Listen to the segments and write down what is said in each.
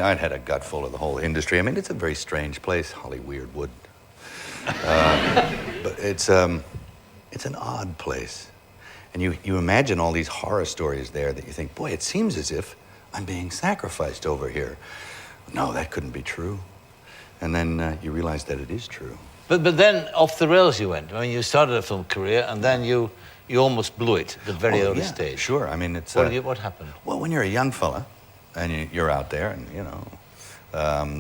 I'd had a gut full of the whole industry. I mean, it's a very strange place, Hollywood. But it's an odd place. And you imagine all these horror stories there that you think, boy, it seems as if I'm being sacrificed over here. No, that couldn't be true. And then you realize that it is true. But then off the rails you went. I mean, you started a film career and then you almost blew it at the very early stage. Sure. I mean, it's... What happened? Well, when you're a young fella and you're out there and, you know,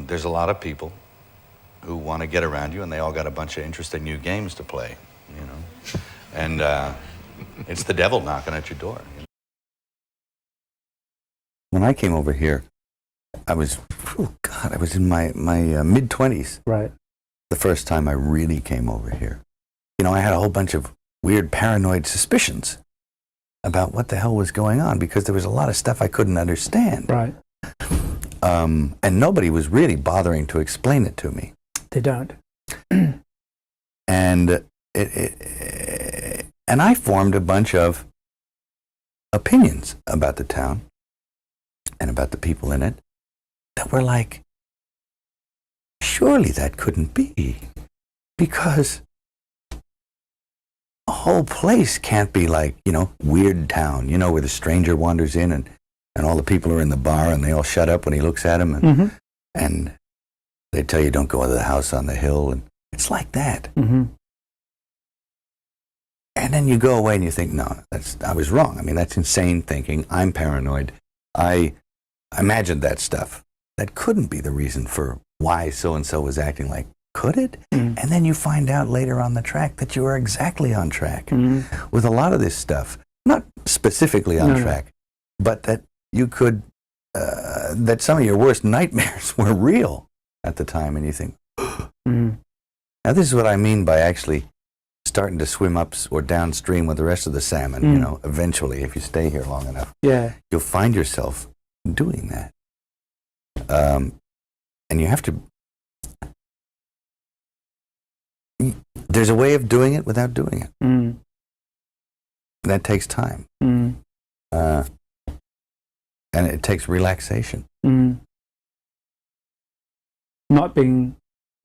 there's a lot of people who want to get around you and they all got a bunch of interesting new games to play, you know. And it's the devil knocking at your door. You know? When I came over here, I was, I was in my mid-20s. Right. The first time I really came over here. You know, I had a whole bunch of weird paranoid suspicions about what the hell was going on because there was a lot of stuff I couldn't understand. Right. And nobody was really bothering to explain it to me. They don't. And and I formed a bunch of opinions about the town and about the people in it that were like, surely that couldn't be, because a whole place can't be like, you know, Weird Town, you know, where the stranger wanders in and all the people are in the bar and they all shut up when he looks at them and, and they tell you don't go into the house on the hill, and it's like that. And then you go away and you think, no, I was wrong. I mean, that's insane thinking. I'm paranoid. I imagined that stuff. That couldn't be the reason for why so-and-so was acting like, could it? And then you find out later on the track that you are exactly on track with a lot of this stuff. Not specifically on track, but that you could, that some of your worst nightmares were real at the time. And you think, now this is what I mean by actually starting to swim up or downstream with the rest of the salmon, you know, eventually, if you stay here long enough, you'll find yourself doing that. And you have to, there's a way of doing it without doing it. That takes time. And it takes relaxation. Not being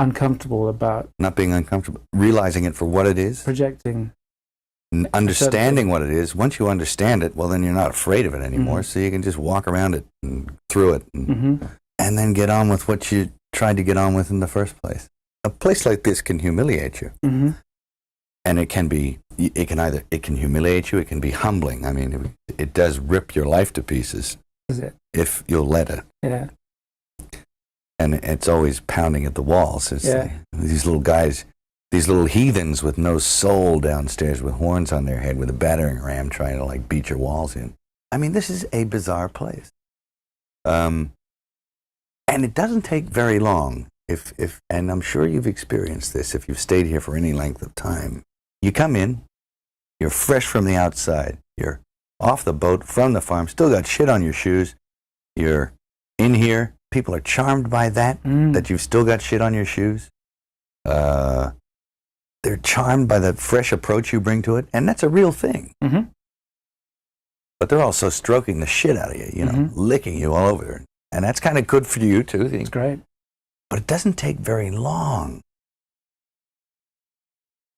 uncomfortable about... Not being uncomfortable. Realizing it for what it is. Projecting. Understanding what it is. Once you understand it, well, then you're not afraid of it anymore, so you can just walk around it and through it and then get on with what you tried to get on with in the first place. A place like this can humiliate you. And it can be, it can humiliate you, it can be humbling. I mean, it does rip your life to pieces. Is it? If you'll let it. Yeah. And it's always pounding at the walls. It's these little guys, these little heathens with no soul downstairs with horns on their head with a battering ram trying to like beat your walls in. I mean, this is a bizarre place. And it doesn't take very long and I'm sure you've experienced this if you've stayed here for any length of time. You come in, you're fresh from the outside, you're off the boat, from the farm, still got shit on your shoes, you're in here, people are charmed by that, that you've still got shit on your shoes. They're charmed by the fresh approach you bring to it, and that's a real thing. But they're also stroking the shit out of you, you know, licking you all over. And that's kind of good for you, too. It's great. But it doesn't take very long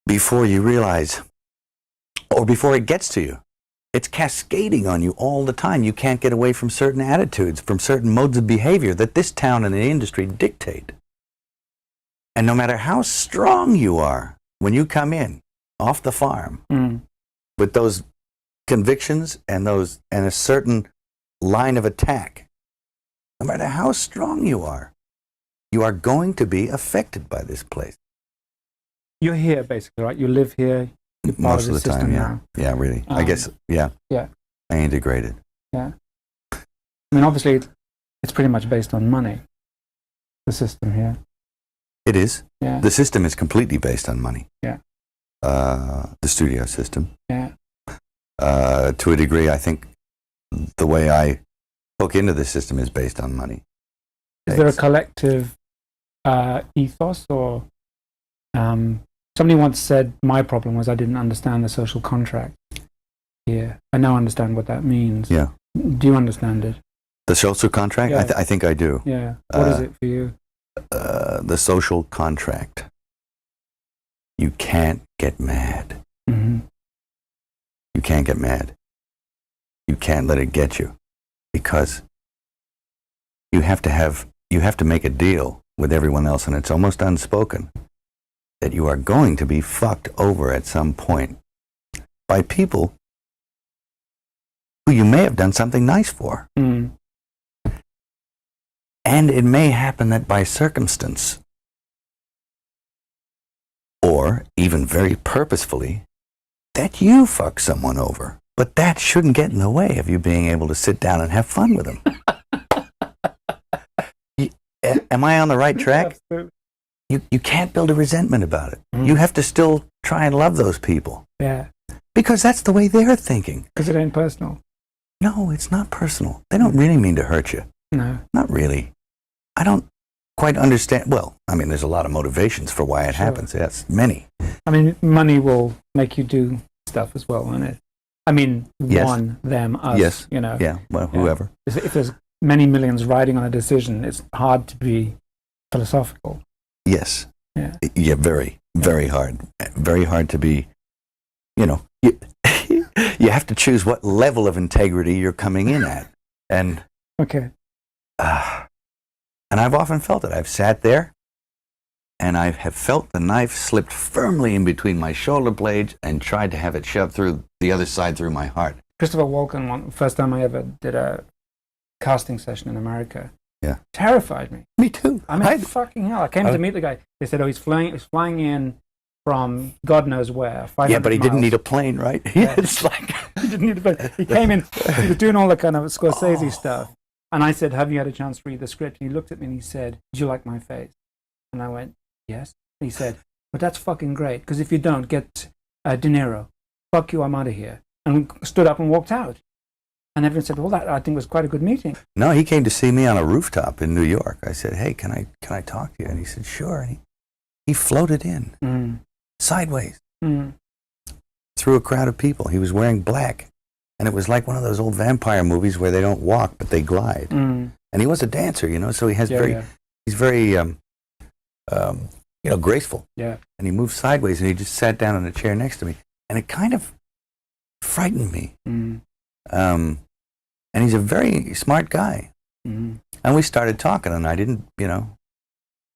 before you realize, or before it gets to you. It's cascading on you all the time. You can't get away from certain attitudes, from certain modes of behavior that this town and the industry dictate. And no matter how strong you are, when you come in off the farm with those convictions and a certain line of attack, no matter how strong you are going to be affected by this place. You're here, basically, right? You live here. Most of the time, yeah. Yeah, really. I guess, yeah. Yeah. I integrated. Yeah. I mean, obviously, it's pretty much based on money, the system here. It is. Yeah. The system is completely based on money. Yeah. The studio system. Yeah. To a degree, I think the way I hook into the system is based on money. Is there a collective ethos or... somebody once said my problem was I didn't understand the social contract here. I now understand what that means. Yeah. Do you understand it? The social contract? Yeah. I think I do. Yeah. What is it for you? The social contract. You can't get mad. Mm-hmm. You can't get mad. You can't let it get you, because you have to make a deal with everyone else, and it's almost unspoken that you are going to be fucked over at some point by people who you may have done something nice for. Mm. And it may happen that by circumstance, or even very purposefully, that you fuck someone over. But that shouldn't get in the way of you being able to sit down and have fun with them. Am I on the right track? Absolutely. You can't build a resentment about it. Mm. You have to still try and love those people. Yeah. Because that's the way they're thinking. Because it ain't personal. No, it's not personal. They don't really mean to hurt you. No. Not really. I don't quite understand. Well, I mean, there's a lot of motivations for why it happens. Yes, many. I mean, money will make you do stuff as well, won't it? I mean, Yes. one, them, us, Yes. you know. Yeah, well, whoever. If there's many millions riding on a decision, it's hard to be philosophical. Yes. Yeah. Yeah, very, very hard. Very hard to be, you you have to choose what level of integrity you're coming in at. And Okay. and I've often felt it. I've sat there and I have felt the knife slipped firmly in between my shoulder blades and tried to have it shoved through the other side through my heart. Christopher Walken, first time I ever did a casting session in America, Yeah. terrified me. Me too. I mean, fucking hell. I came to meet the guy. They said, oh, he's flying in from God knows where. Yeah, but he didn't miles. need a plane, right? Yeah. It's like He didn't need a plane. He came in, he was doing all the kind of Scorsese stuff. And I said, have you had a chance to read the script? And he looked at me and he said, do you like my face? And I went, yes. And he said, but that's fucking great, because if you don't, get De Niro. Fuck you, I'm out of here. And stood up and walked out. And everyone said, well, that I think was quite a good meeting. No, he came to see me on a rooftop in New York. I said, hey, can I talk to you? And he said, sure. And he floated in, sideways, through a crowd of people. He was wearing black. And it was like one of those old vampire movies where they don't walk, but they glide. And he was a dancer, so he has he's very, graceful. Yeah. And he moved sideways and he just sat down in a chair next to me. And it kind of frightened me. And he's a very smart guy. And we started talking, and I didn't,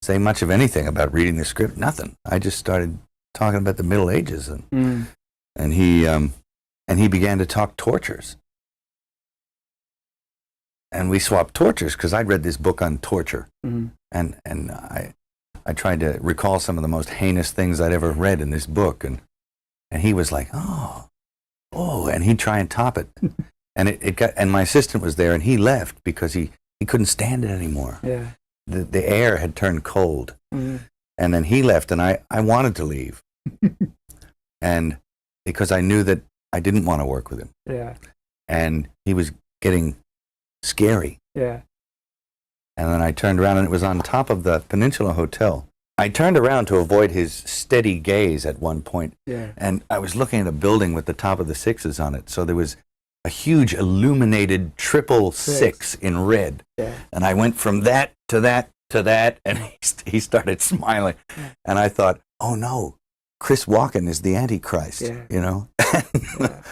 say much of anything about reading the script, nothing. I just started talking about the Middle Ages, and he began to talk tortures. And we swapped tortures, because I'd read this book on torture, and I tried to recall some of the most heinous things I'd ever read in this book, and he was like, oh, and he'd try and top it. And my assistant was there, and he left because he couldn't stand it anymore. Yeah. The air had turned cold. And then he left, and I wanted to leave. And because I knew that I didn't want to work with him. Yeah. And he was getting scary. Yeah. And then I turned around, and it was on top of the Peninsula Hotel. I turned around to avoid his steady gaze at one point. Yeah. And I was looking at a building with the top of the sixes on it. So there was a huge illuminated 666 in red. Yeah. And I went from that to that to that, and he started smiling. Yeah. And I thought, oh no, Chris Walken is the Antichrist, Yeah. Yeah.